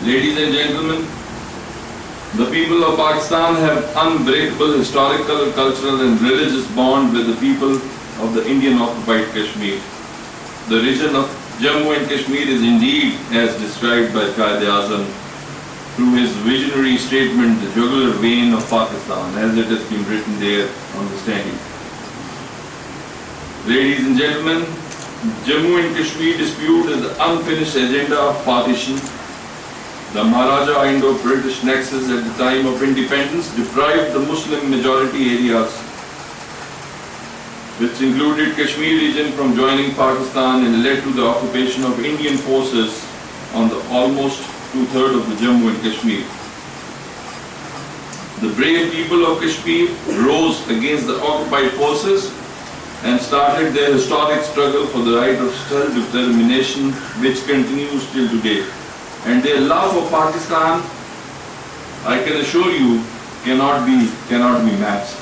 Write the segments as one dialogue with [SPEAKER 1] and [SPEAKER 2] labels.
[SPEAKER 1] Ladies and gentlemen, the people of Pakistan have unbreakable historical, cultural and religious bond with the people of the Indian occupied Kashmir. The region of Jammu and Kashmir is indeed as described by Quaid-e-Azam through his visionary statement, the jugular vein of Pakistan, as it has been written there on the standing. Ladies and gentlemen, Jammu and Kashmir dispute is the unfinished agenda of partition. The Maharaja Indo-British nexus at the time of independence deprived the Muslim majority areas, which included Kashmir region, from joining Pakistan and led to the occupation of Indian forces on the almost two-thirds of the Jammu and Kashmir. The brave people of Kashmir rose against the occupied forces and started their historic struggle for the right of self-determination, which continues till today. And their love for Pakistan, I can assure you, cannot be matched.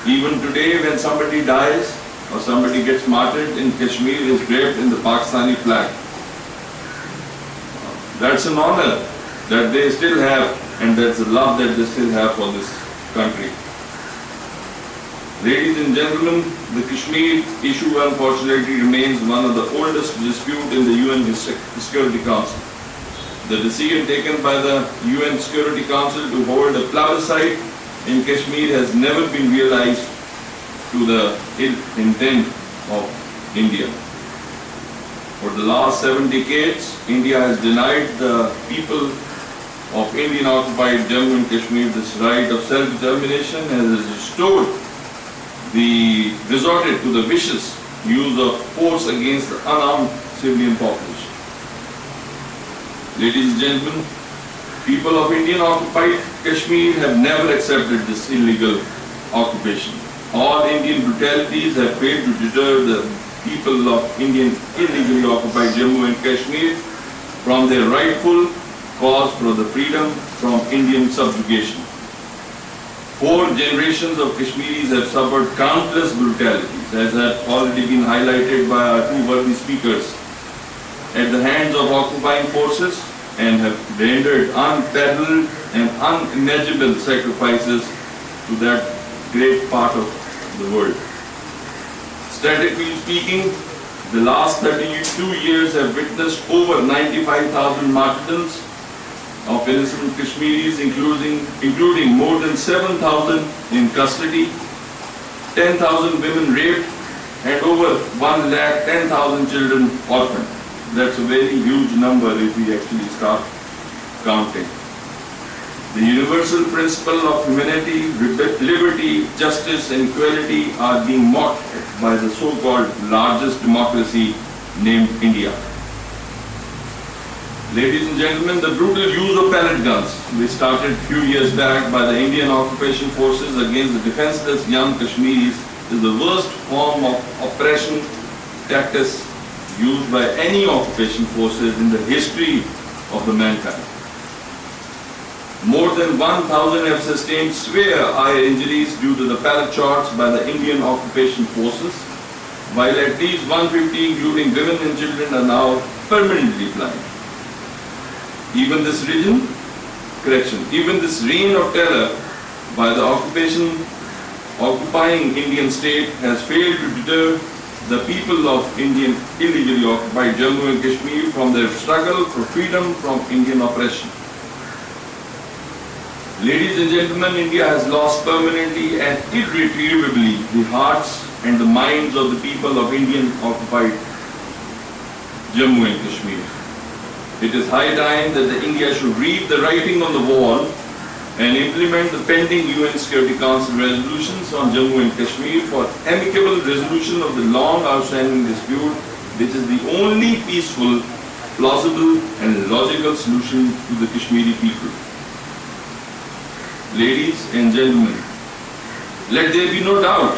[SPEAKER 1] Even today, when somebody dies or somebody gets martyred in Kashmir, is draped in the Pakistani flag. That's an honor that they still have, and that's a love that they still have for this country. Ladies and gentlemen, the Kashmir issue unfortunately remains one of the oldest disputes in the UN Security Council. The decision taken by the UN Security Council to hold a plebiscite in Kashmir has never been realized to the ill intent of India. For the last 7 decades, India has denied the people of Indian occupied Jammu and Kashmir this right of self-determination and has resorted to the vicious use of force against the unarmed civilian population. Ladies and gentlemen, people of Indian occupied Kashmir have never accepted this illegal occupation. All Indian brutalities have failed to deter the people of Indian illegally occupied Jammu and Kashmir from their rightful cause for the freedom from Indian subjugation. 4 generations of Kashmiris have suffered countless brutalities, as have already been highlighted by our 2 worthy speakers, at the hands of occupying forces, and have rendered unparalleled and unimaginable sacrifices to that great part of the world. Statistically speaking, the last 32 years have witnessed over 95,000 martyrdoms of innocent Kashmiris, including more than 7,000 in custody, 10,000 women raped, and over 1,10,000 children orphaned. That's a very huge number if we actually start counting. The universal principle of humanity, liberty, justice and equality are being mocked by the so-called largest democracy named India. Ladies and gentlemen, the brutal use of pellet guns, which started a few years back by the Indian occupation forces against the defenseless young Kashmiris, is the worst form of oppression tactics used by any occupation forces in the history of the mankind. More than 1,000 have sustained severe eye injuries due to the pellet shots by the Indian occupation forces, while at least 150, including women and children, are now permanently blind. Even this reign of terror by the occupying Indian state has failed to deter the people of Indian illegally occupied Jammu and Kashmir from their struggle for freedom from Indian oppression. Ladies and gentlemen, India has lost permanently and irretrievably the hearts and the minds of the people of Indian occupied Jammu and Kashmir. It is high time that India should read the writing on the wall and implement the pending UN Security Council resolutions on Jammu and Kashmir for amicable resolution of the long outstanding dispute, which is the only peaceful, plausible and logical solution to the Kashmiri people. Ladies and gentlemen, let there be no doubt,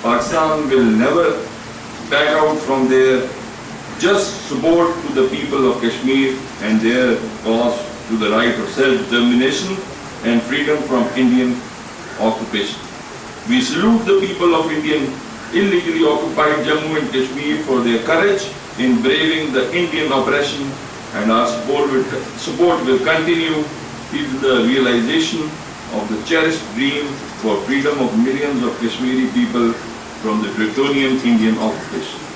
[SPEAKER 1] Pakistan will never back out from their just support to the people of Kashmir and their cause to the right of self-determination and freedom from Indian occupation. We salute the people of Indian illegally occupied Jammu and Kashmir for their courage in braving the Indian oppression and our support will continue till the realization of the cherished dream for freedom of millions of Kashmiri people from the draconian Indian occupation.